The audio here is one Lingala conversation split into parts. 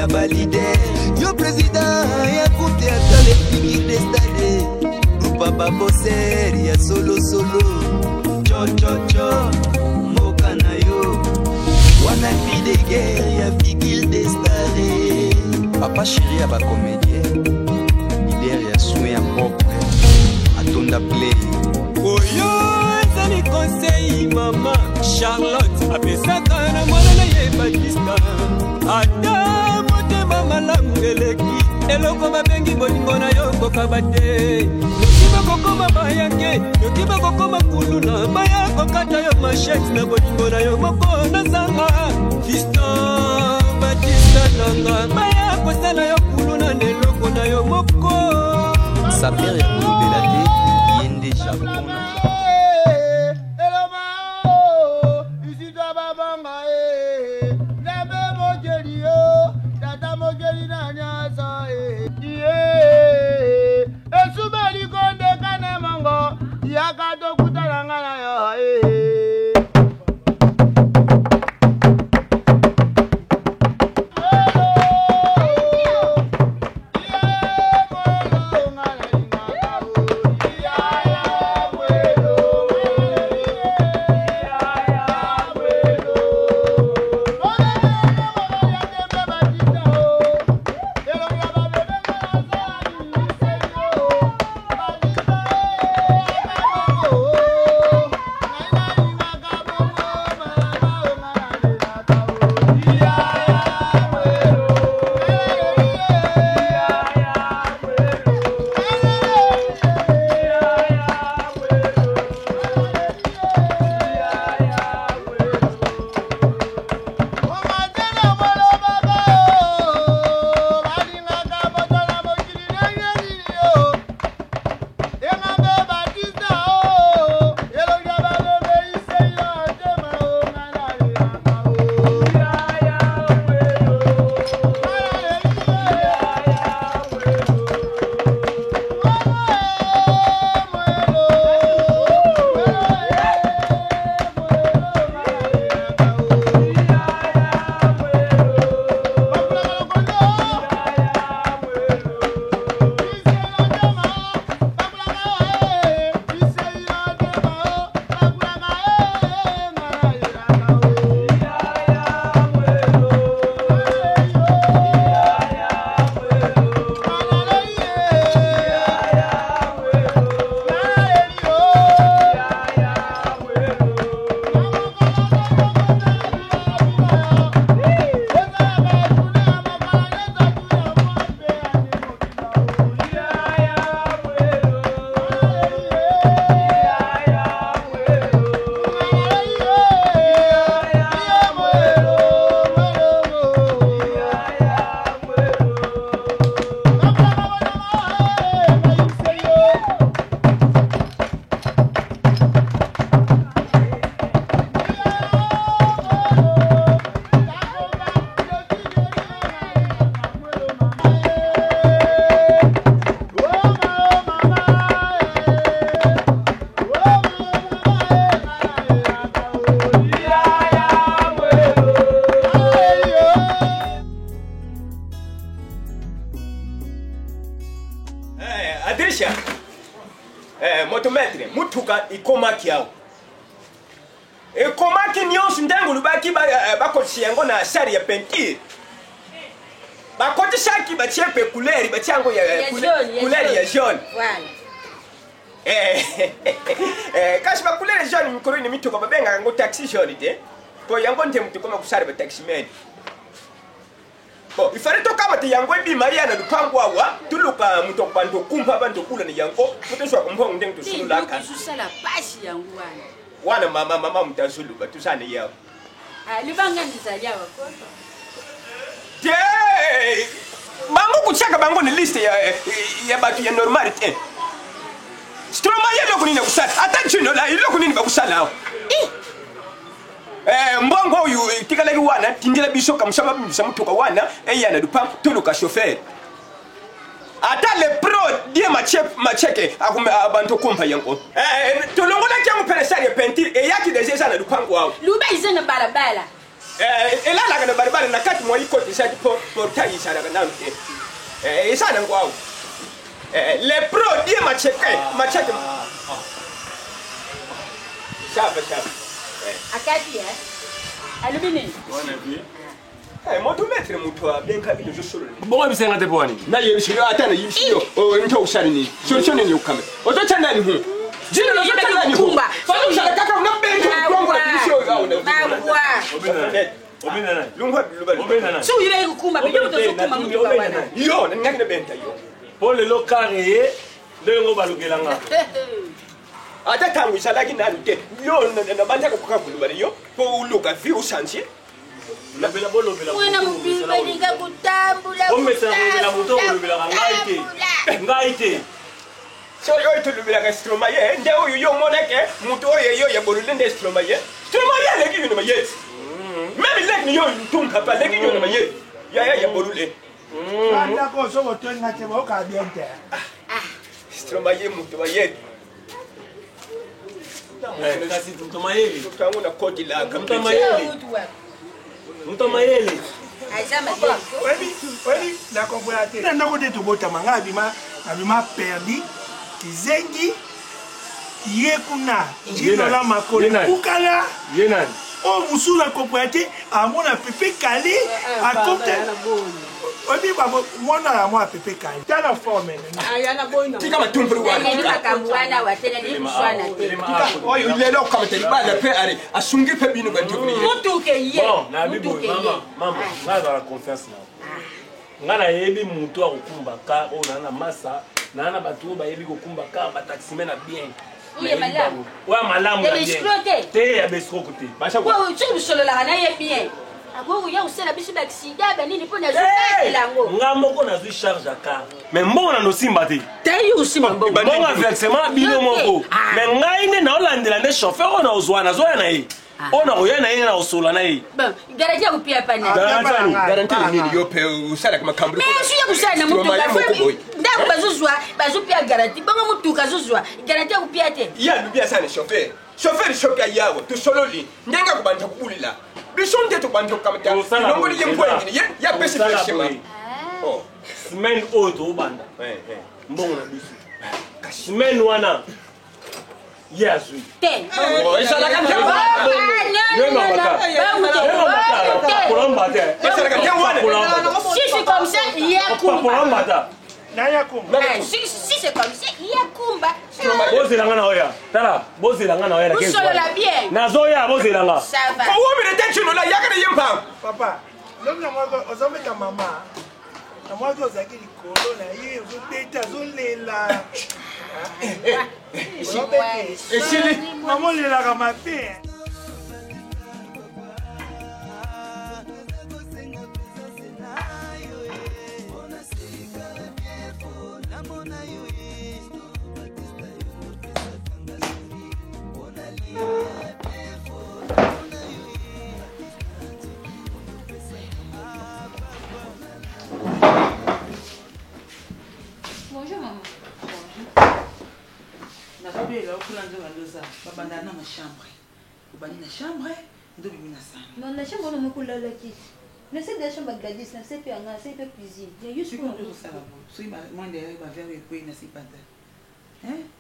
ya balide yo président ya koute ata le figure de stade Papa Bosser ya solo cho moka na yo wana fi de guerre ya figure de stade Papa chéri ya ba comédien leader ya soin ya propre atonda play oyo zali conseil mama Charlotte apesaka na mwana na ye Batista ata motema malamu eleki eloko mabengi bolingo na yo kokabate yokiba kokoma bayake yokiba kokoma kuluna baya kokata yo machete na bolingo na yo moko na zanga Fiston Batista nanga baya kosala yo kuluna neloko na yo moko sa mère ya kulubelate yende Japon motometre mutuka ikomaki yao ikomaki nyonso ndengo lubaki bakotisi yango na sari ya peinture bakotisaki batie pe couleur batie yango ya couleur ya jaune voilà kasi ba couleur jaune mikoro ni mituka babenga yango taxi jaune te po yango nte mutuka ma kusara ba taxi man bon il fallait to kama te yango bi maria na lupango awa tuluka mutoko bando kumpa bando kula ni yango muteswa kumpa ndengo to sulu laka tusala bashi yango wana mama mutazulu batusane yao libanga ndizalia wakoto te bango kuchaka bango ni liste ya batu ya normal te stroma yelo kunini kusala attention la yelo kunini bakusala awo mbongo uyu tikalaki wana tindila biso kamusaba bisa mutuka wana eyana dupa tuluka chauffeur ata le pro die macheke abantu kumpa yango tulongola kya muperesari peinture eyaki deje sana dupango wao luba izena balabala Et là, la barbarie n'a 4 mois, il coûte ça pour tailler ça. Et ça, non, quoi. Les pros, dis ma check. Ça. Akati, alumini. Moi, tout mettre mon toit, bien qu'avec le jeu solo. Bon, mais c'est un témoin. Na ye shi ata na yishi yo o nto usharini solution ni ukame oto chana ni hu jina na chana ni hu fa no shaka kaka na be nto kongo na yishi yo ga una Obinana. lungwa lubali Obinana. Su yire kukumba be yo to sukuma mutu bwana. yo na ngakina benta yo Pour le locaré, le ngo balukelanga. ata tangu shalaki na lute yo na banta ko ka bulubali yo ko uluka vi usanchi La bela bolo bela. Mwana mbiba nika kutambula. Omesa bela moto bela ngaite. so yo to lubila ka stroma ye nde oyu yo moneke muto yo ya bolule nde stroma ye legi yo na ye même legi ni yo tunka pa legi yo na ye ya bolule Anda ko so wo to ngate bo ka biente. stroma ye muto wa ye Kasi mtomayeli. tutangu na kodi la Mtomayeli. Mtomayeli. Aisha Oui, la comprendre. Nda ko de to bota manga abima perdi. Kizengi yekuna jino la makole kukala. Yenan. O musula comprendre amona pepe kali a compte. Obi babo mwana ya mwa pepe kali. Tana forme. ayana boina. tika matumpuru wa Ni makamwana watena ni mswana te. oyo lelo kama te ba la pe ari asungi pe binu bantu ni Mutu ke ye. Bon, na bibo mama, nga za la confiance na. Nga na yebi mutu akukumba ka o na masa, na batu ba yebi kokumba ka ba taxi na bien. Uye malamu. Wa malamu na bien. Exploité. Te ya besrokote. basha kwa Wo tu solo la na ye bien. Ako ya usela bisu d'accident ba nini pona zuka lango. Nga moko na zui charge aka. Mais mbongo na no simba te. Tayi usima mbongo. Mbongo versement bino moko. Mais ngai ne na olandela ne chauffeur ona ozwana zoya na ye. Ona oya na ye na osola na ye. Bon, garantia kupia pana. garanti ni yo pe usala kama kambru Mais je suis kusana na mutu ka fwe. Ndako bazuzwa, bazupia garanti. Bongo mutu ka zuzwa. Garantia kupia te. ya lubia sana chauffeur shoka yawo tu solo li ndenga kubanta kubulila bisonte to bantu kama ta ngoli yempoengini ya pesi pesi ma oh Semaine auto obanda. Mbongo na biso. Semaine wana. Yes. Te. oh isala kan ta Si c'est comme ça, il y a Kumba. Na ya ko. Si c'est comme ça, il y a Kumba. Bozela na oya. Tala, bozela na oya na Vous solo la bien. Na zoya bozela nga. Ça va. ko wo mi de tension la yakana yempa Papa, l'homme na moi ozombe ta mama. Na moi ko zaki likolo na ye zo teta zo lela. esili Maman lela ka matin. Bonjour maman. Nakabela okulanda ngaloza babanda na chambre. Ubani na chambre ndo bibi na sana. Non, la chambre on me la kit. Ne sais déjà chambre Gladys, ne sais pas nga, c'est pas cuisine. Il y a juste Siko ndo sala bo. So iba mwende ba verre ko ina sipata.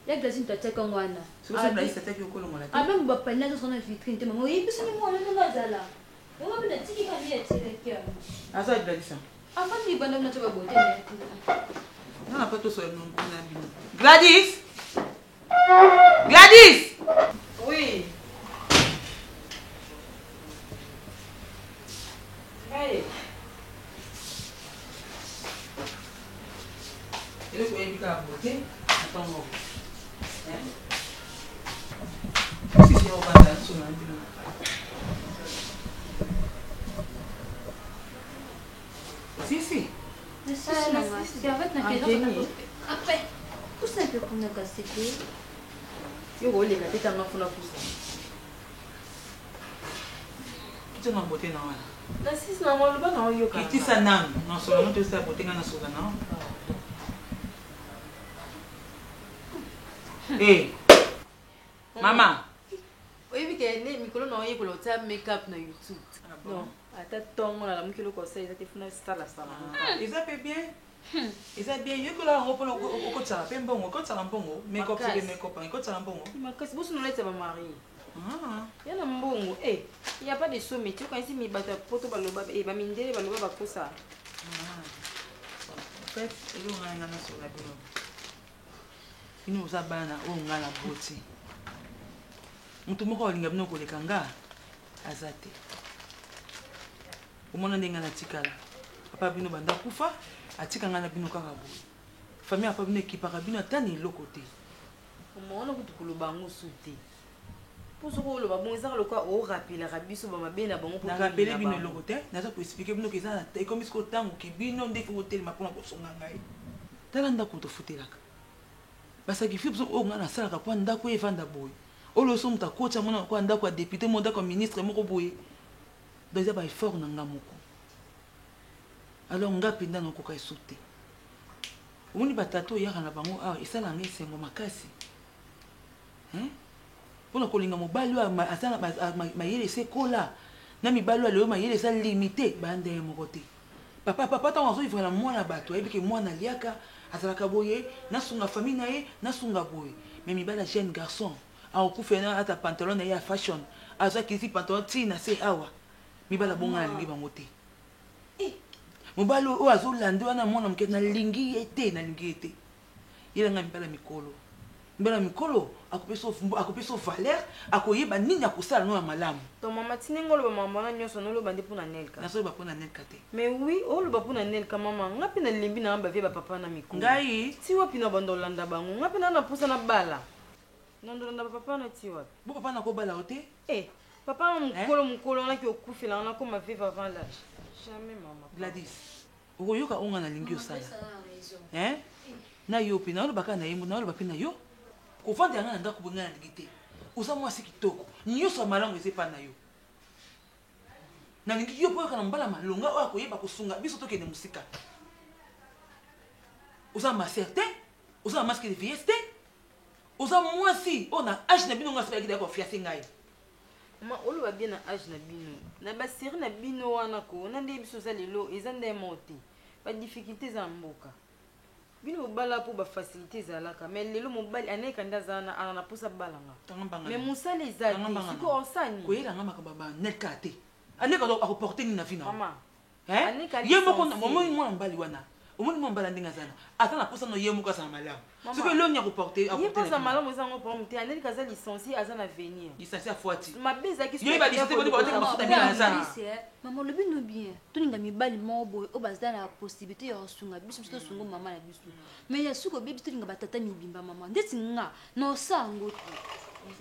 Ya Gladys ta teka ngwana. So so na isata ki okolo mola. Ah même ba panela zo na vitrine te maman. Oui, parce que moi on nga zala. Ngo bina tiki ka ni etsele kia. Asa Gladys. Avant ni bana na toba bote. Na pas to so no na bi. Gladys! Gladys! Oui. Hey. Ele ko ebi ka bote. Attends. Si si on va là sur un bureau. Si. C'est ça, c'est en fait na question. Après, tout simple pour nous casser. Yo ole ka teta ngafuna kusa. Kitu na bote na wala. Na sis na mo ba na yo ka. Kiti sa nam, no so no te sa bote nga na so na. Eh. Mama. Oyebi ke ne mikolo non il faut faire make-up na YouTube. Non, ata tongo na la mukilo conseil ça te funa sala sala. Ils a bien. Ils a bien yo ko la ropo ko tsala pembo ko tsala mbongo make-up c'est make-up ko tsala mbongo. Makasi bosu no leta ba mari. Ya na mbongo il y a pas de somme tu quand ici mi bata poto baloba ba mindele baloba ba kosa. Fait il y a na so la bino. Ino za bana o ngala boti. Mutu moko olinga bino koleka nga azate. Omona ndenga na tikala. Papa bino banda kufa atika nga na bino kaka boye. Famille papa bino ekipaka bino atani lokote. Omona kutukulu bango sute. Pour ce que ba bon ezaka lokwa o rappeler rabiso ba mabena bango pour na rappeler bino lokote. Naza ko expliquer bino keza na te comme isko tango ki bino ndeko hotel mapona ko songa ngai. Tala ndako to futelaka. Basa ki fipo o nga na sala ka kwa ndako evanda boye. Olo so muta kocha mona kwa ndako ya député monda kwa ministre moko boye. Donc ça va effort na ngamoko. Alors nga pinda no ko ka sauter. Omoni batato yaka na bango esala ngai sengo makasi. Pona kolinga mobali wa asala mayele se kola. Na mibali wa leo mayele sa limité bande moko te. Papa tango so ifala mwana bato ebike mwana liaka azalaka boye na sunga famille na ye na sunga boye. Mais mibali jeune garçon a okufena ata pantalon na ya fashion aza kisi pantalon tina se awa mibala bonga lingi bango te mobali o azolanda wana mwana moke na lingi ete yelanga mibala mikolo akupeso valeur akoyeba nini akosala no ya malamu to mama tinengo lo mama na nyoso no lo bande pona nelka na so ba pona nelka te mais oui o lo ba pona nelka mama ngapi na limbi na ba vie ba papa na mikolo ngai ti wapi na bandolanda bango ngapi na pusa na bala nandolanda papa na ti wapi bo papa na ko bala ote papa mukolo na ki okufela na ko ma vivre avant l'âge jamais mama Gladys okoyoka onga na lingi osala na yo pe na lo baka na yembo na lo bape na yo ko fanda nga na ndako bonga na ligite usa mwasi kitoko nyoso malamu ezepa na yo na lingi yo po kana mbala malonga o akoyeba kosunga biso to kene musika usa ma certain usa masque de fiesta usa mwasi ona age na bino nga sala kida ko fiasse ngai ma olo ba bien na age na bino na ba série na bino wana ko na nde biso za lelo ezande moti ba difficultés za mboka bino bala po ba facilité za laka mais lelo mobali aneka ndazana ana posa balanga mais musale za siko osani ko yela ngama ka baba nekate aneka do akoporter ni na vina mama yemo ko momo mo mbali wana omoni mo mbala ndinga zana ata na posa no yemo ka sa malamu siko lo nya ko porter aporter yemo sa malamu za ngo porter aneka za licencié azana venir licencié a foati mabeza ki yeba licencié ko porter ko futa bila zana maman le bino bien toninga mibali mo boy o bazana la possibilité ya sunga biso biso sungo mama na biso mais ya suko bebi toninga batata mibimba mama ndeti nga no sango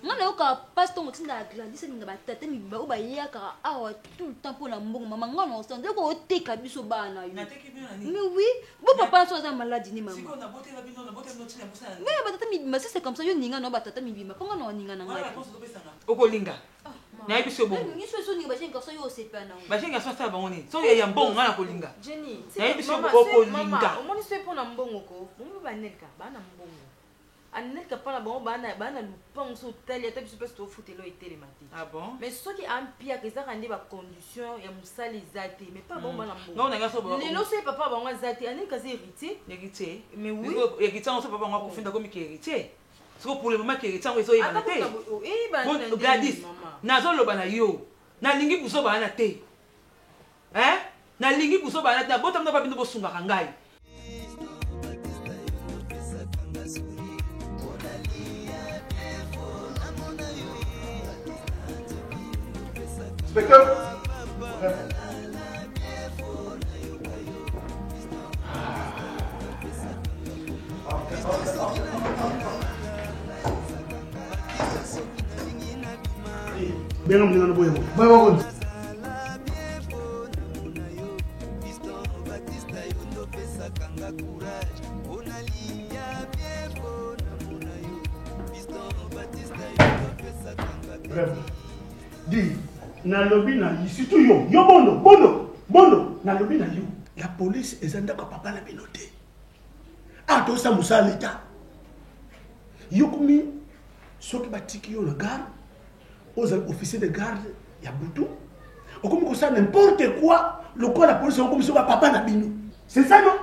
ngana yoka pastor ngotinda Gladys ninga batata mibimba o bayaka awa tout le temps pour la mbongo mama ngana no sango ko oteka biso bana yo mais oui bo papa so za maladie ni mama siko na bote la bino na bote no tina musana mais batata mibimba c'est comme ça yo ninga no batata mibimba ponga no ninga na ngai okolinga na ebiso bongo ni so ni bashenga so yo sepana bashenga so sa bango ni so ya mbongo ngana kolinga Jenny na ebiso okolinga omoni so pona mbongo ko bongo banelka bana mbongo anelka pana bongo bana lupango so tali ata biso pese to futelo etele mati ah bon mais soki ampia que ça rende ba condition ya musali zate mais pas bongo bana mbongo non na ngaso bongo lelo so papa bongo zate anelka c'est héritier mais oui héritier on so papa bongo kofinda comme héritier siko pour le moment héritier on so yeba te bon Gladys nazo loba na yo na lingi buso bana te na lingi buso bana te bota mna babino bosunga kangai Inspecteur. Bien on est boye. Boye. Dis na lobby na surtout yo bondo na lobby na yo la police ezanda ka papa na binote a to sa musa leta yo kumi soki batiki yo na gare aux officiers de garde, il y a Boutou. On comme ça n'importe quoi, le corps de la police, on comme ça papa Nabino. C'est ça non?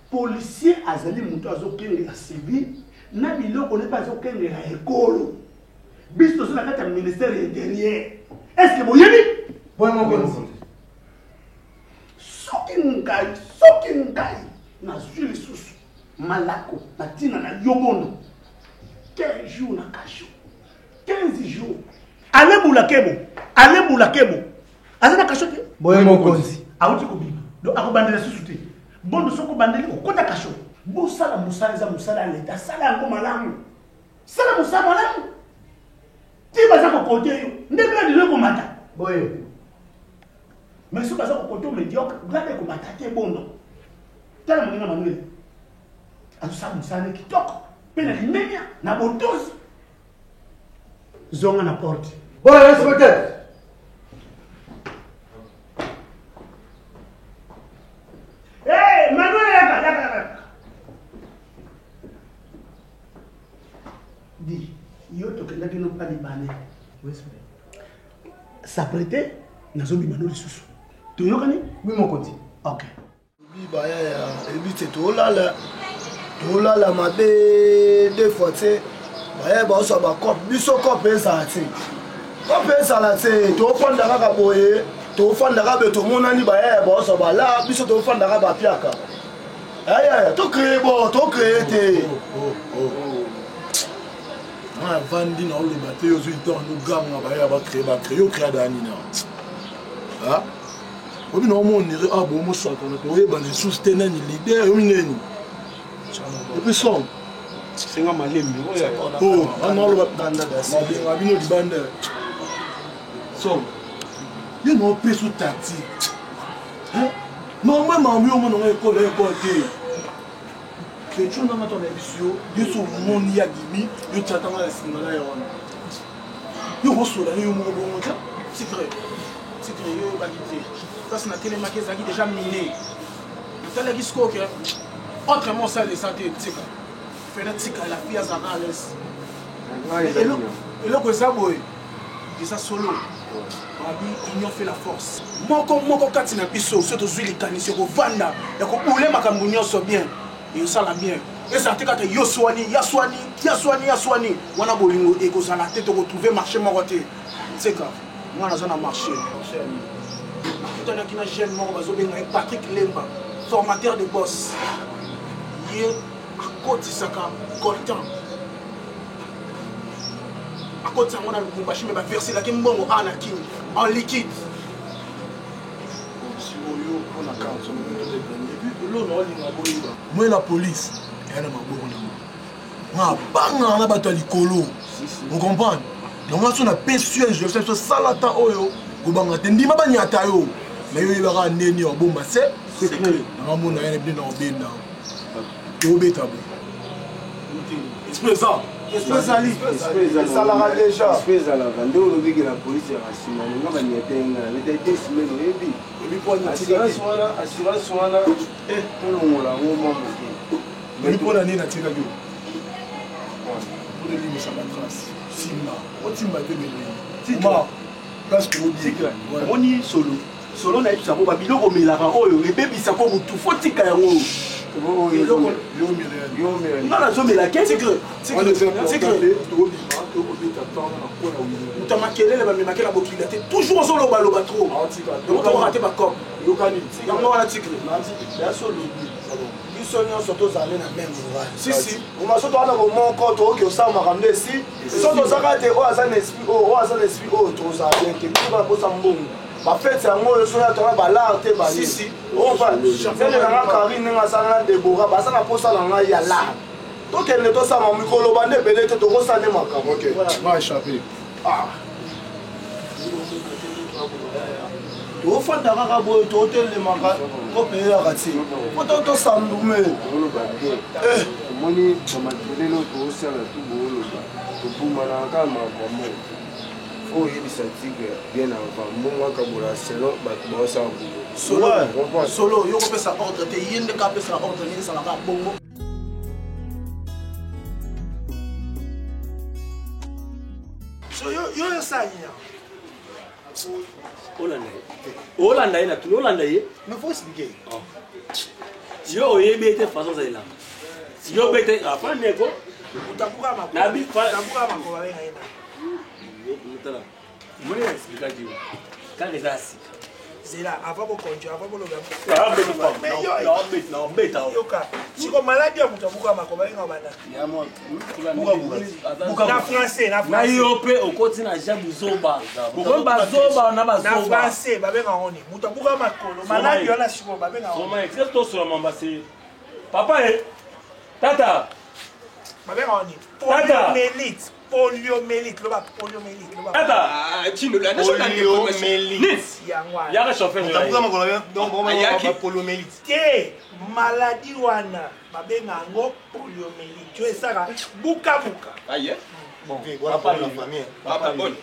Policier azali mutu azokende la civil, na biloko ne pas azokende la école. Bisto sur la carte du ministère intérieur. Est-ce que vous y avez? Bon mon bon. Sokingai na zuli susu malako na tina na yobono 15 jours na kasho 15 jours ale bula kebo azana kasho te boye mokonzi auti ko biba do akobandela susu te bondo soko bandeli okota kasho bo sala musala za musala leta sala ngo malamu sala musala malamu ti baza ko kote yo ndebela dilo ko mata boye. Mais si vous avez un côté médiocre, vous avez un côté bon. Tellement de Manuel. Alors ça, vous savez qui toque. Mais les médias, na botos. Zonga na porte. Bon, inspecteur. Hey, Manuel, yaka. Dis, yo toke ndaki no pas libanais. Oui, c'est. S'apprêter, nazobi Manuel susu. Tu y connais? Oui, mon côté. Ok. tolala mabe deux fois te baye baosa bacope biso cope ezala te cope ezala te tofanda kaka boye tofanda kaka be tomonani baye baosa bala biso tofanda kaka bapiaka ayaya tocrée bo tocrée te avandi na oloba te ozwi ntango noganga baye bacrée yo créa dani na obi na omonere bomosakana te oyeba lisusu te nani lider yo mineni epuis som senga malembe ana oloba mabenga bino libanda som ye na opeso tati normalement mambi omonanga ekole te ketio nanga to na biso yo so omoni ya gimi yo tiatanga na nsima na yo wana yo kosola yo moko bongo ta secret yo baki te place na telemaki ezalaki déjà miné natalaki sikoyo ke autrement osalisa te tika fena tika la fille azalaka à l'aise eloko eza boye eza solo babi union fait la force moko kati na biso so tozwi likanisi kovanda ya kobule makambo nyonso bien eyosala bien ezala te kaka yaswani wana bolingo ekozala te tokotrouve marché moko te tika mwana aza na marché nakutanaki na jeune moko bazobenga ye Patrick Lemba formateur de boss ye akotisaka coltan akotisa yango na lubumbashi me baverselaki mbongo a na kini en liquide moi la police eya na maboko nango ngabangaka na bato ya likolo ocomprendre donc nga so na psuel je fais so sala ta oyo kobanga te ndima banyata yo na yo yebaka ndeni obomba se nangamona yana bino na obenda tobeta bo esalaka déjà ezalaka nde olobiki na polisi ya rasima nga baniatenga letaite simene oyebi assurance wana tolongola yango mwa moke oyi mpona nini natikaki olimisa batrace simba otimba mpe beloi omoni solo nayebisako babiloko omelaka oyo ebebisako motu fo tika yango nga nazomela ke moto makelele bamemake na bokila te toujours ozolobaloba trop otokoka te bacope yango wana tigre biso nyonso tozali na meme sisi omaso towana bomoko tokoki osala makambo esi so tozaka te oyo aza na esprit oyo tozala bien te bino baposa mbongo bafete yango oyo soki atona balare te balisi ele nanga karine ndenge asala na debora baza na mposa na ngai ya lare tokende tosala mikolo bande ebele te tokosala nde makambo tofanda kaka boye totelemaka kopeyaka ti po tosandume omoni bamakelelo toosala tu booloba tobumanaka makambo oyo oyebisa tigre bien avant mbongo akabola selon bato baosala bongo solo yo kopesa ordre te ye nde kapesa ordre nini esalaka bongo so yo sani ya olanda ye na tuni olanda ye mais faut expliquer yo oyebi ete façon za elamba yo bete afaneko utabuka makolo nabi utabuka makolo babenga ye na tala moni expliquer quand les assis zela avant ko conduire avant ko loga yoka siko maladi ya mutabuka makolo babenga bana na français na yo pe okoti na jabu zoba bokomba zoba na bazoba na français babenga oni mutabuka makolo maladi wana siko babenga oni comment est-ce que sur mamba c'est papa eh tata babenga oni poliomyélite loba poliomyélite loba tata chino la poliomyélite yaka chauffeur mutabuka makolo donc poliomyélite te maladie wana babenga ngo poliomyélite tu esaka buka aye bon voilà pour la famille papa bon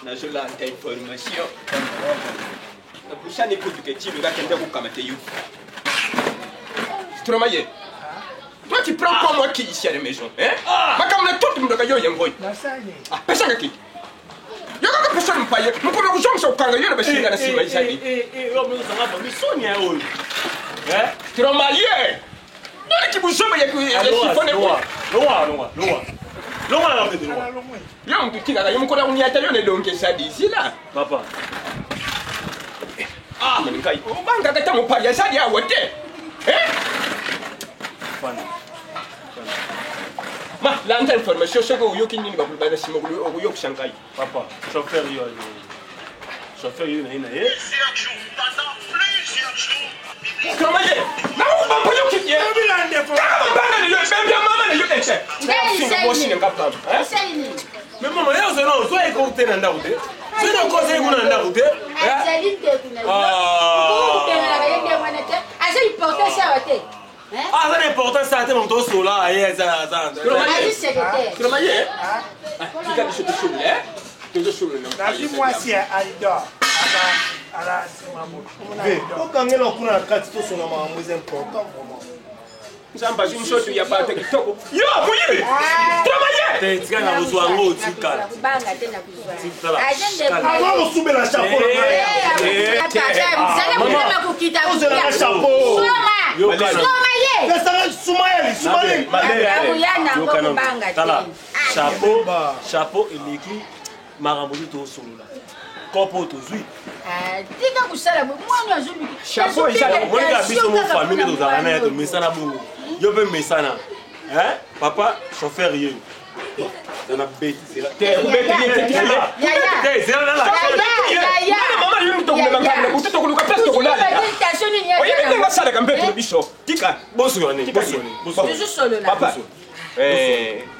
na jola anta information na kushani kutuke chino la kende kukamate you Stromaye. Toi tu prends quoi moi qui ici à la maison hein makamna tout monde ka yo yengoy pesa ngaki yo ka pesa mpaye mpona kujomsa ukanga yo na bashinga na sima isadi yo mzo sanga ba misonia yo Stromaye nani kibusoma ya sifone loa la mpe de loa yo mtu kika yo mkola uniata yo ne longe sadi sila papa mninkai ubanga kata mpaya sadi awote ma lanta information soko uyoki nini bakulu bana sima uyok shankai papa chauffeur yo na ina ye comment est na ubamba yoki ye bilande fo bana le yo bembia mama le yo eche singa bosi nga pam mais maman yo zo no zo e ko tena nda ute zo no ko se kuna nda ute ça n'importe ça te monto sola aye ça Stromaye kika bisho bisho le nazi mwasi alidor ala simamo okangela kuna na kati tosonga makambo eza important vraiment nzamba zimshoto ya bata kitoko yo muyibi Stromaye te tika na kuzwa ngo tikala banga tena kuzwa tikala avant osubela chapeau mama kukita ozela chapeau chapeau eleki makambo tosolola kopo tozwi tika kusala mwana azumi chapeau monika biso mo famille tozala na to mesana bongo yo pe mesana papa chauffeur ye na bête c'est là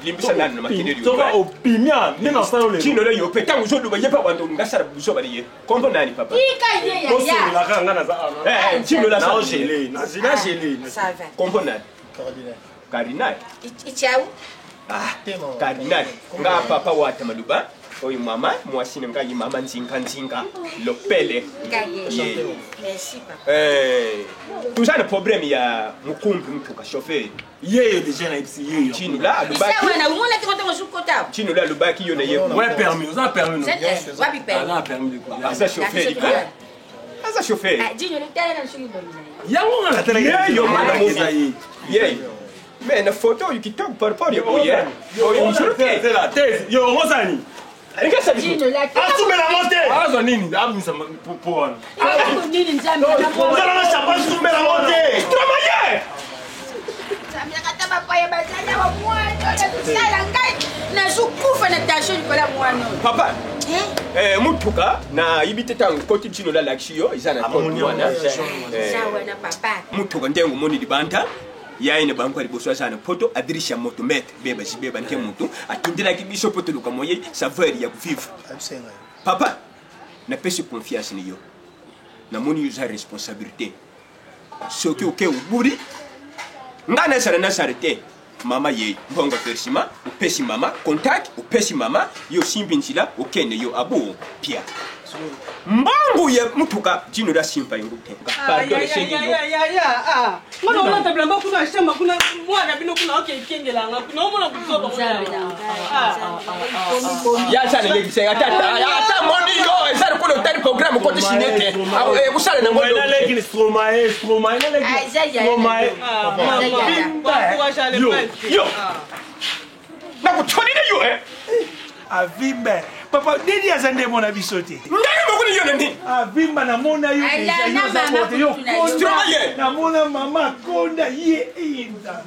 limbisa nani na makende yo toka opimia nina sala chino le yo petangu jodu ba yepa wando ngasara buso bari ye kombo nani papa tika ye ya la kanga na za chino la na gelé na zina gelé ça va kombo nani Cardinal ichau Cardinal nga papa wa tamaluba oyi mama mwasine nga yi mama nzinga lopele merci papa tout ça le problème ya mukumbi mtuka chauffeur ye déjà na ipsi ye chino la alubaki wana unaona kikote ngosukota chino la alubaki yo na ye ouais permis on a permis non wapi permis on a permis de quoi ça chauffeur asa chauffeur jinyo litala na shuli domina yango ngana tele yo mwana moza ye mais na photo ukitoka par rapport ya boye yo mshurute tela tezi yo ngosani Alika jinyo la asumela mote azo nini abisa po wana nini nzambe na ozala na chapeau asumela mote Stromaye nzambe kataba paye bazana wa mwana na tusala ngai na sukufa na tasho nikola mwana papa mutuka na ibite tangu koti chino la lakshiyo izana koti wana sawa na papa mutuka ndengo moni libanta yaine banko aliboso sana poto adirisha moto mètre beba jibeba nte mutu atindira kibisho poto luka moye savoir ya kuvivre papa na pesi confiance ni yo na moni usa responsabilité soki oke uburi ngana sara na sarete mama ye mbongo persima upesi mama contact upesi mama yo simbinchila okene yo abu pia Mbangu ya mutuka jino la simpa ingute. Pardon shengi. Ngono ona tabla mba kuna shamba kuna mwana bino kuna okekengela nga kuna omona kuzoba. Ya sana ngekise ata moni yo ezali kuna utali program ko tishinete. Usale na ngono. Ina leki Stromae ina leki Stromae. Yo. Na kutonile yo Avimba. Papa, nini azande mona bisote? Ndani mokuni yo nani? Avimba na mona yo yo zakote yo. Stromae. Na mona mama konda ye inda.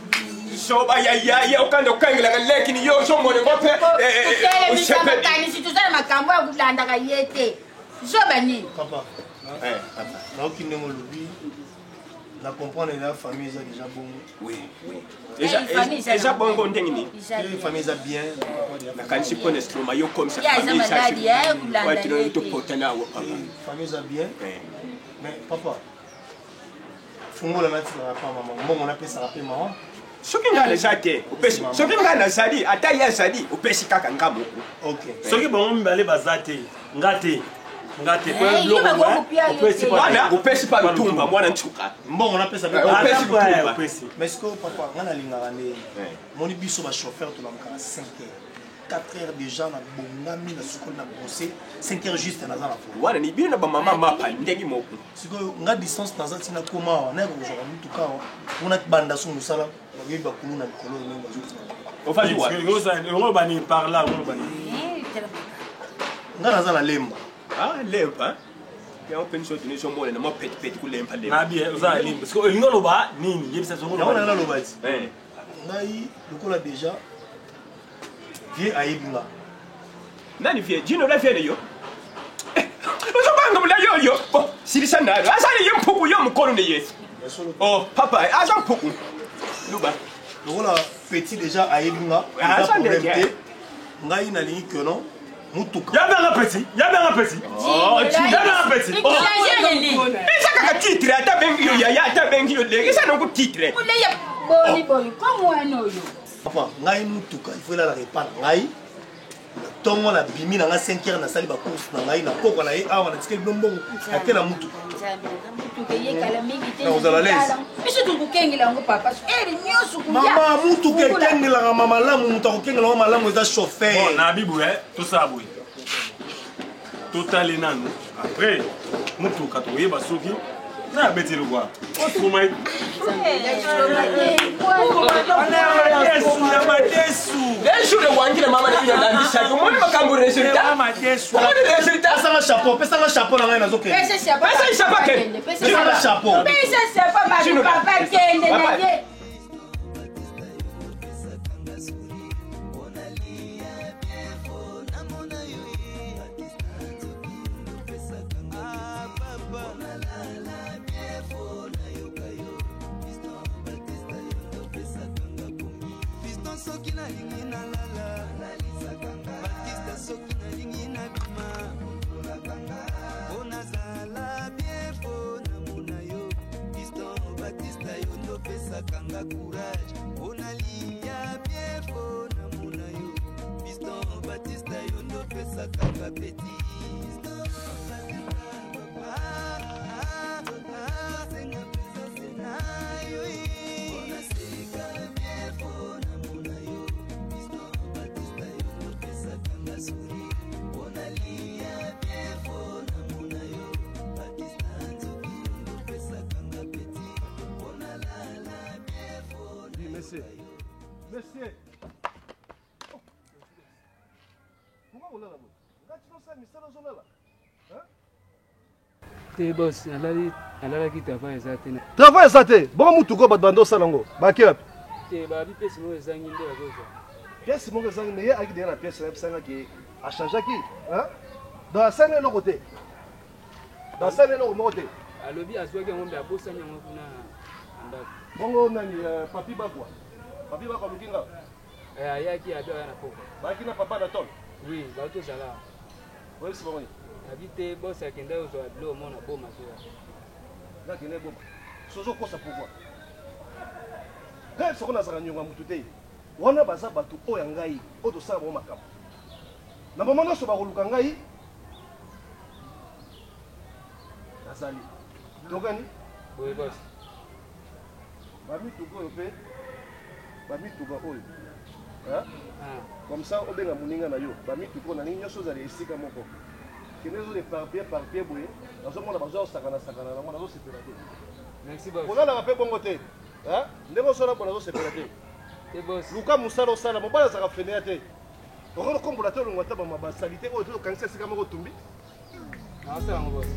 Soba ya ukanda ukangela leki yo so mone ngope Usebe kanisi tuzana makambo ya kulanda ka yete. Soba ni. Papa. Papa. Na okine molubi. La comprendre la famille est déjà bon. Oui. Déjà bon bon ndengini. La famille est bien. Na kanisi pone Stromae yo comme ça. Famille ça. Ouais, tu dois te porter là papa. Famille est bien. Mais papa. Fungo la nati na papa maman. Maman on appelle ça rappeler maman. Soki ngana zate, upesi. Soki ngana zali, ata ya zali, upesi kaka ngamo. OK. Soki bango mbale bazate, ngate kwa loko upesi pa. Bana upesi pa lutumba mwana nchuka. Bon on appelle ça upesi lutumba. Mais ce que papa ngana lingana ne. Moni biso ba chauffeur to la mkana 5 heures. 4 heures déjà na bongami na sukol na brosser 5 heures juste na zala fo. Wana ni bino ba mama mapa ndengi moko. Siko nga distance na zati na koma na ko joka mutuka ona banda so musala ba yeba kuluna likolo ne ba juti. Ofaji wa. Ngo bani par là, ngo bani. Nga na zala lemba. Ah lemba. Ya open shot ni sombole na mo pet ku lemba lemba. Na bien za lemba parce que ngolo ba nini yebisa so ngolo. Ya na lo ba ti. Ngai lokola déjà vie aibinga. Nani vie jino la vie yo. Uzobanga mula yo. Bo silisa nalo. Asali yempuku yo mkono ne yesu. Oh papa, aza mpuku. Luba. Lokola petit déjà aibinga. Ngai na lingi que non. Mutuka. Ya bien petit. Oh, ya bien petit. Oh. Isa kaka titre ata bengi yo ya ata bengi yo le. Isa nongo titre. Ule ya boni comme un oyo. Papa, ngai mutuka, il faut la répandre. Ngai tongo na bimi na nga 5 heures na sali ba course na ngai na poko na ye awa na tikeli bombongo akela mutuka. Mama mutuka ekengela mama lamu mutuka ekengela malamu eza chauffeur. Bon na bibu tout ça boy. Total nanu. Après mutuka to yeba soki na beti le quoi. Stromae. Desu le wangile mama na binya landisha. Mwana makambo resultat. Mama desu. Mwana resultat. Pesa nga chapeau na ngai nazoke. Pesa chapeau ke. Pesa chapeau. Pesa chapeau ma papa kende na ye. Soki na lingi na lala Batista soki na lingi na bima Ona zala bien fo na muna yo Piston Batista yo no pesa kanga courage Ona liya bien fo na muna yo Piston Batista yo no pesa kanga petit Senga pesa senayo Ona seka bien fo na muna yo Piston Batista yo no pesa kanga suri Ona liya bien fo na muna yo Batista nzoki yo no pesa kanga petit Ona lala bien fo na yo Monsieur. Pourquoi vous l'avez? Te boss, alalaki travail eza te. Travail eza te. Bon mutuko bato bando osala yango. Baki wapi? Te babi pièce moko ezangi nde bakozwa. Pièce moko ezangi mais ye aki deya na pièce na ebisangaki achangeaki. Dans asali eloko te. Dans asali eloko moko te. Alobi azwaki yango mpe abosani yango kuna ndako. Bongo nani papi bakwa? Papi bakwa luki nga? Ayaki abe aya na poko. Baki na papa na tol? Oui, baotozala. Oyebisi bango nini? Abi te boss akende ozwa bilo omona boma zoya. Nakende boma. Sozokosa pourquoi? Ngai soko nazala nyonga mutu te. Wana baza bato oyo ngai oyo tosala bango makambo. Na mama nyonso bakoluka ngai basali tokani Oui, boss. bamituka oyo mpe bamituka oyo comme ça obenga moninga na yo bamituka oyo nalingi nyonso ozali esika moko kende ezo éparpille boye nazomona bazwa osakana nango nazosepela te Merci, boss. kozalaka mpe bongo te ndenge osala mpo nazosepela te luka mosala osala mobali azaka fenea te okolo kombola te olongwa ta basali te oyo te okangisa esika moko tumbi naosala yango boss.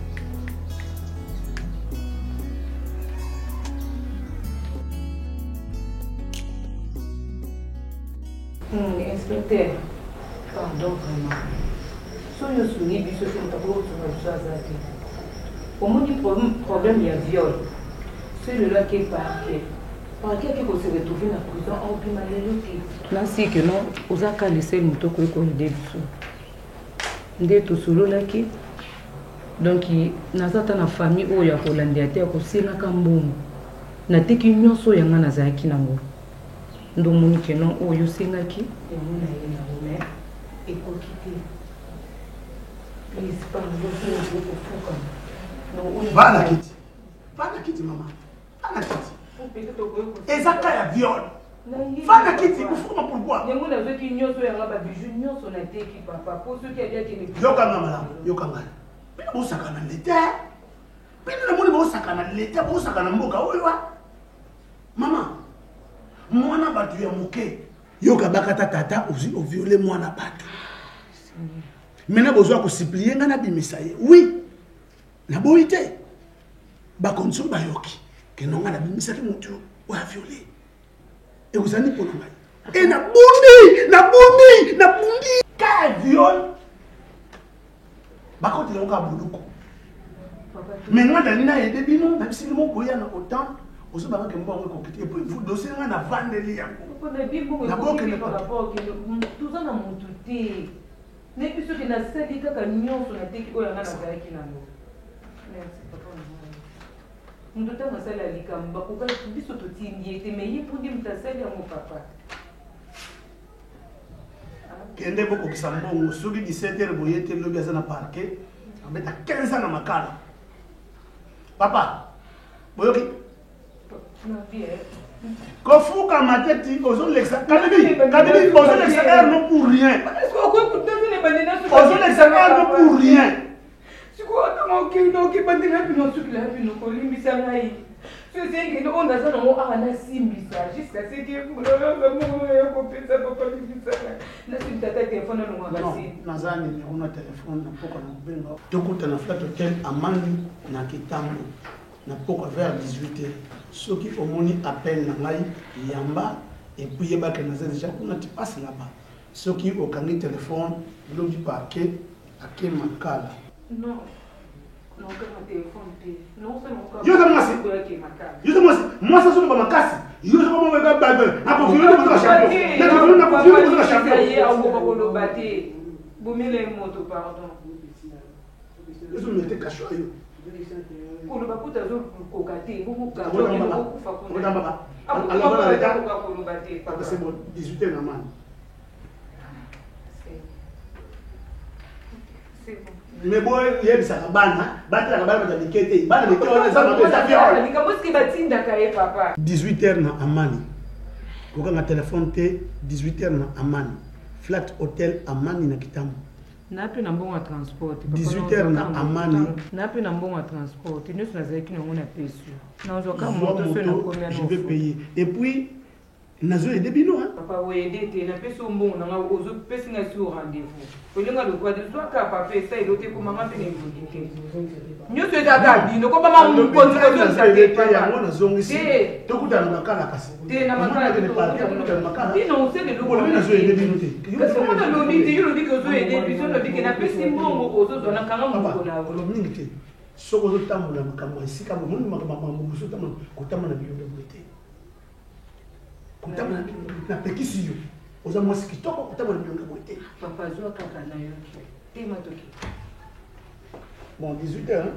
Inspecteur, pardon vraiment. Si nous souris, puis ce que nous avons fait, au moins du problème, il y a viol. Celui-là qui est parquet. Parquet qui peut se retrouver dans la prison, on peut m'aller. Là, c'est que non, aux accords, les seuls moutons qui ont des dessous. Des tout solo là qui. Donc, dans la famille où il y a Hollandais, il y a aussi la Cambon. Na teki nyonso yanga nazaki nango. Ndo moni ke non oyo sengaki et mona yena mais ekokite. Please pardon pour Bana kiti mama. Bana kiti. Ezaka ya viol. Bana kiti kufuma pourquoi? Yango nazaki nyonso yanga ba bijou nyonso na teki papa pour ceux qui a bien que yoka mama yoka ngana. Bina bosaka na leta. Bina moni bosaka na leta bosaka na mboka oyo wa. Mama, mwana batu ya moke, yoka bakata tata aussi au violer mwana batu. Maintenant besoin ko supplier ngana bimisa ye. Oui. Na boité. Ba konso ba yoki. Que non ngana bimisa ke mutu wa violer. Et vous allez pour ngai. Et na bundi. Ka viol. Ba konti yoka buluko. Mais ngana nina yede bino, na bisili mo boya na autant. Oso banga ke mbongo kokiti et puis il faut dossier nga na vandeli yango. Ko na bimbo na boke na rapport ke tout ça na mutu te. Ne biso ke na sali kaka nyonso na teki oyo nga na zaki nango. Merci papa. Ndo ta masala likamba ko ka biso to tindi ete mais yipundi mtasali ya mo papa. Kende boko kisambongo soki 17h boyete lobi azana parquet abeta 15 ans na makala. Papa. Boyoki Kofuka mateti, ozo l'exa. Kadibi, ozo l'exa non pour rien. Ozo l'exa non pour rien. Si quoi, comment qui non qui bandina pino sur la pino kolimbi sangai. C'est que nous on a ça non a na simbisa jusqu'à ce que nous on compétence papa limbisa. Na si tata téléphone non ngasi. Nazani on a téléphone na poko na benga. Tokuta na flat hotel Amani na Kitambo. Na poko vers 18h. Ceux qui ont moni appel na ngai yamba et puis yeba que nous déjà on tu passes là-bas. Ceux qui ont gagné téléphone, l'homme du parquet à quel makala. Non. Non comme téléphone non c'est mon cas. Yo ça moi ça sont pas makasi. Yo ça comment va babe. Na confirmer pour la champion. Na confirmer pour la champion. Ya on va pas le battre. Bomile moto pardon. Ils ont mis cachot yo. Kolo bakuta zo kokate buku ka ko kufa ko ndamba alors la leta ko lobate parce que bon 18h na man c'est bon mais boy yebisa kabana batela kabana ba dikete bana de kona za ba za viol ni kamoski batinda kae papa 18h na Amani ko ka téléphone te 18h na Amani flat hotel Amani na Kitambo. Napi na mbongo transport 18h na Amani napi na mbongo transport nous nazaki na ngona pesu na ozoka moto so na combien je vais payer et puis nazo aider bino hein papa we aider te na pesu mbongo na ozo pesi na sur rendez-vous olinga le quoi de soit ka papa ça il ote ko mama pe ne ngudike nyoto eza bino ko mama mu konzi ko sa te ya ngona zongisi tokutana makala kasi te na makala te tokutana makala bino usende lo bino nazo aider bino te kasi ko na lobi te yo lobi ko zo aider biso lobi ke na pesi mbongo ozo zona kanga mu ko na lobi mingi te soko zo tambola makambo esika bo mun makambo mubuso tambola ko tambola bilo de boité ko tambola na pekisi yo oza mwasi kitoko ko tambola bilo de boité papa zo kaka na yo te matoki bon 18h hein.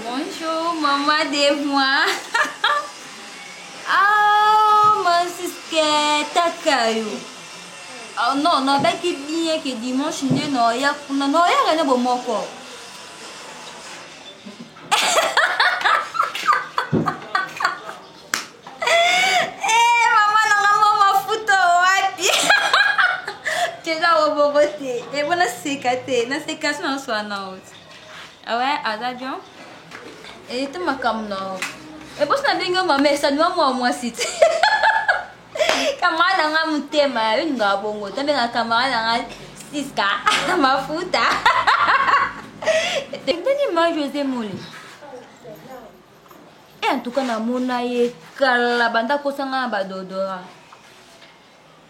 Bonjour maman de moi. Ah, ma sister Takayo. Non, non, ben qui bien que dimanche non, il y a rien de bon quoi. Et voilà, c'est caté. Dans ces cas, non, soit non. Ah ouais, Azabion. Et tu m'as comme non. Et pour ça, bien que ma mère, ça doit moi, si. Camarade, on a un thème, une gabongo. Tu as un camarade, on a 6K. Ma fouta. Tu as mal José Mouli. Et en tout cas, na monaye, kalabanda kosanga badodora.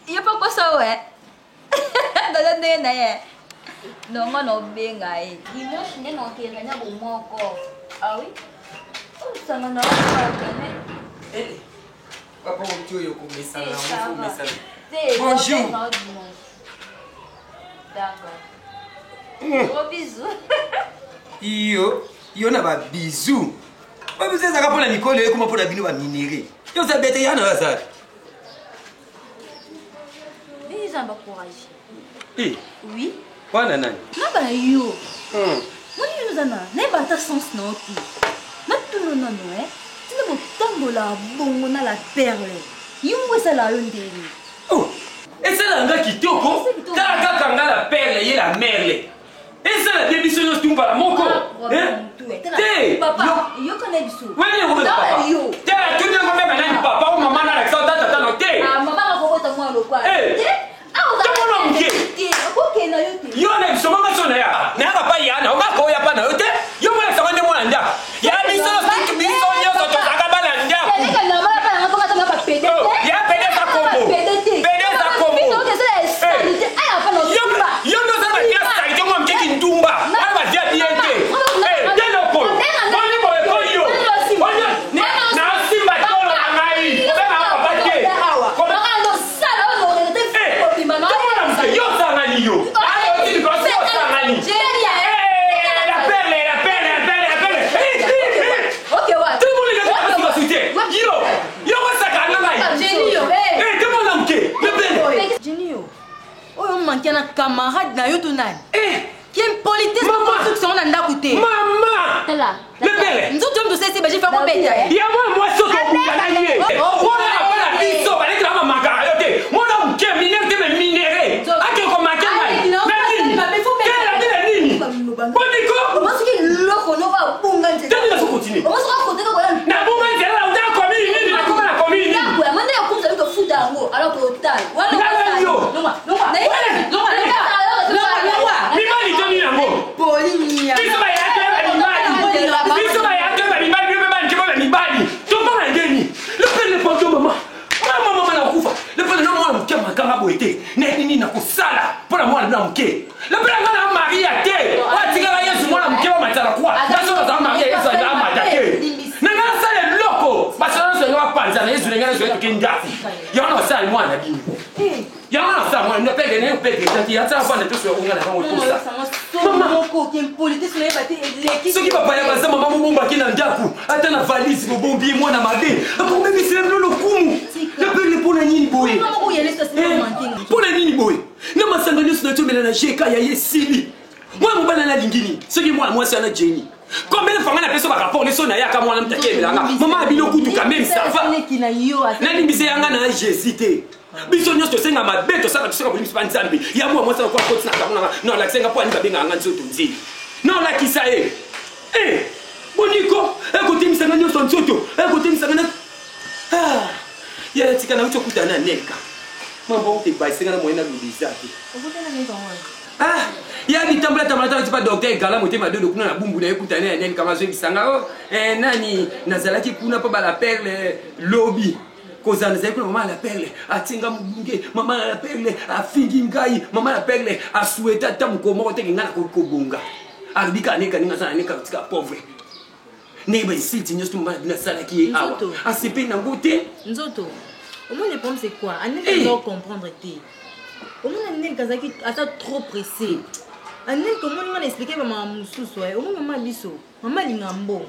Il n'y a pas quoi ça, ouais. Non, on a bien gagné. Dimanche, on a gagné un bon encore. Ah oui? Ça m'a pas gagné. Papa, tu es au message. Bonjour. D'accord. Gros bisous. Yo na ba bisous. Pas besoin ça pour la Nicole comment pour la bino ba minéré. Yo ça bête ya na ça. Mais ils ont pas courage. Oui. Quoi nana? Na ba yo. Moi nous ana, na ba ta sens non ti. Na tout non non Tu ne peux tambola bongo na la perle. Yo ça la yondeli. Oh. Et c'est là qui toko. Kaka kanga la perle et la merle. Et c'est la démission de la moko. Papa, yo connais bisou. Oui, yo connais papa. T'es là, tu ne connais pas même papa ou maman là, ça tata non t'es. Ah, maman va voir ta moi le quoi. Yo na biso mama sona ya. Na papa ya na ba ko ya pa na yote. Yo mo na sa wande mo na nda. Ya biso stick biso yo so to saka bala nda. Ya pede sa kombo. Pede sa kombo. Yo no sa ba ya sa ite mo mkeki ntumba. Ala ba dia diente. Deno ko. Boni mo e ko yo. Boni na simba tolo na ngai. Obe na papa ke. Ko na ndo sala o no te ko bimba. Yo sa ngani yo. Ayo ti ko sa ngani. La perle. Okay, what? Tout le monde est là. Yo ko sa kana ngai. Genio. Tout le monde amke. Le perle. Genio. Oh, on manque un camarade na yo tout nan. Qui est politique de construction na ndakoute. Maman. Le perle. Nous sommes tous ces j'ai fait mon bête. Ya moi so ko bukanaye. Oh, la biso ba le kama magara yote. Moi na mke minere te minere. Ake ko magara. Alors total. Ce qui va pas y avoir, maman m'a dit dans Daku. Attends la valise, mon bombier, moi dans ma vie. Pour même si le coup. Le peu pour la nini boy. Pour la nini boy. Non, ma sangue sur le tour de la GK, il y a Sili. Moi, mon banana lingini. Ce qui moi, c'est un Jenny. Combien de fois on a fait ça par rapport à son aya comme on a m'taqué là. Maman a bilo kutu quand même ça va. Nani bise yanga na hésité. Biso nyos to senga mabeto ça to senga police panzambi. Ya moi ça quoi côté na non la senga po ani babenga nganga nzoto nzi. Non la kisa Boniko, écoutez msanga nyos to nzoto. Écoutez msanga ah. Ya tika na ucho kutana neka. Mambo te ba senga na moyena lubizaki. Okutana neka wana. Ah, il y a des templates tu pas docteur gala moté ma deux kuna bumbu na écoutana nene kama zo bisanga oh nani nazalaki kuna pa la perle lobby kozana zai kuna mama la perle atinga mbunge mama la perle afingi ngai mama la perle asueta tamukomo te ngana ko bonga albika neka ninga sana neka tika pauvre neba ici nyos tumba na sala ki awa asepe na ngote nzoto au moins le problème c'est quoi on doit comprendre que au moins on kazaki ata trop pressé anel comment on expliquer maman mususu au moins maman biso maman lingambo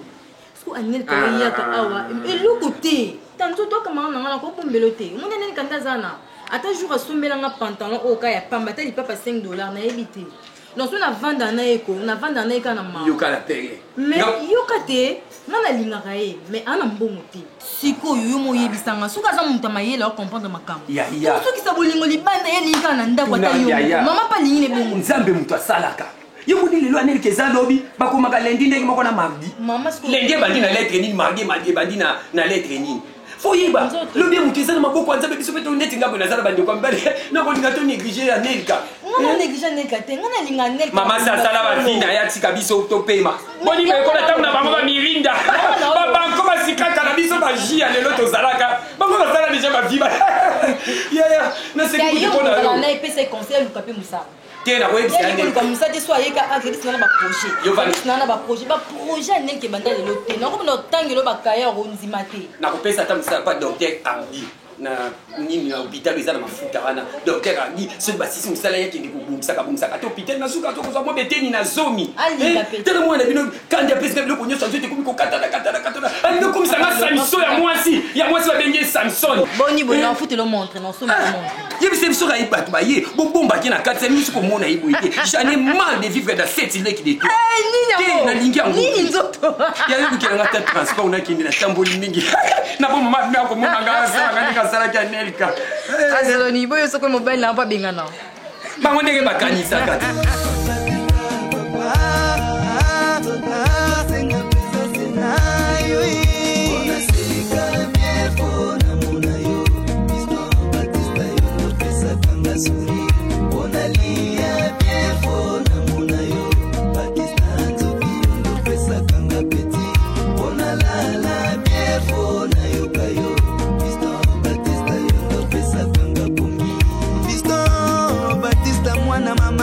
parce que anel ko yaka awa et le côté tanto to kama on ngana ko pombelote au moins anel kanda zana ata jour asombelanga pantalon oyo ka ya pamba ata lipapa $5 nayebi te donc so na vanda na ye ko na vanda na ye ka na mama yoka la pere mais yoka te nga nalingaka ye mais ana mbongo te sikoyo yo moyebisanga soki aza moto amayele acomprendre makambo sokisa bolingo libanda ye alingi kaka na ndako ata yo mama mpe alingi ne bongo nzambe moto asalaka ye moni lelo anelika eza lobi bakomaka lendi ndenge moko na mardi lendi ebandi na lettre nini mardi ebandi na lettre nini fo yeba lobi moto eza na maboko ya nzambe biso mpe to neti ngambo nazala bandeko mibale nakolinga to néglige ya nelika nga néglige nelika te nga nalinga nelika mama si asala bavi na ye atika biso topema boninga ekola ntango na bango bamirinda babanko basikaka na biso baji ya lelo tozalaka bango basala deja bavi yaya nasekikuti mpona yo epesa conseil luka mpe mosala te nakoyebisa musa te so ayeka agredisina na baprojet baprojet anelike banda lelo te nakomona otangelo bakaya ronzima te nakopesa ata mosala pa docteur ardi na nini na hôpital eza na mafuta wana docteur ardi soki basisi mosala yakende kobongisaka te hôpital nasuka tokozwa mwa beteni na zomi tala mwana bino kandi apesika biloko nyonso azo tekomi kokatana alingi okomisanga samison ya mwasi babenge samson boni boye nafutelo montre nasomi yebisa biso kaye bato baye bobombaki na kati ya miso komona ye boye te j'en ai mal de vivre dans cette leki de te nalingi yangoyayebukelanga ta transport nakende natamboli mingi nabo mama bimi akomonanga asalanga ndenge asalaki anelika azaloni boyo soko mobile na mpo abengana bango ndenge bakanisaka te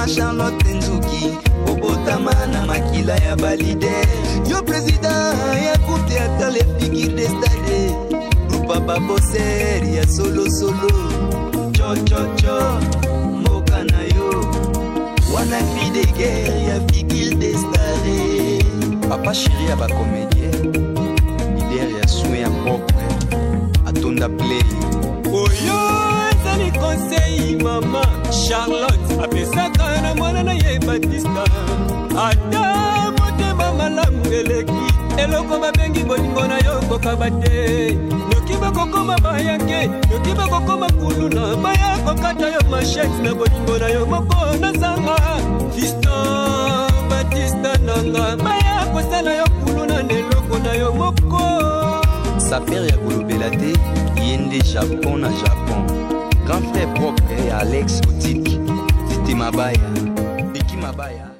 Charlotte Nzuki obotama na makila ya balide yo président ya coûté ata les figures de stade grupa baboseri ya solo cho moka na yo wana cri de guerre ya figure de stade papa chéri ya ba comédien leader ya soin ya propre atonda play oyo ezali conseil mama Charlotte apesaka na mwana na ye Batista ata motema malamu eleki eloko babengi bolingo na yo kokaba te noki bakokoma bayange noki bakokoma kuluna baya kokata yo machete na bolingo na yo moko na zanga Fiston Batista nanga baya kosala yo kuluna neloko na yo moko saper ya kolobela te yende Japon na Japon grand frère propre Alex Boutique Titi Mabaya Biki Mabaya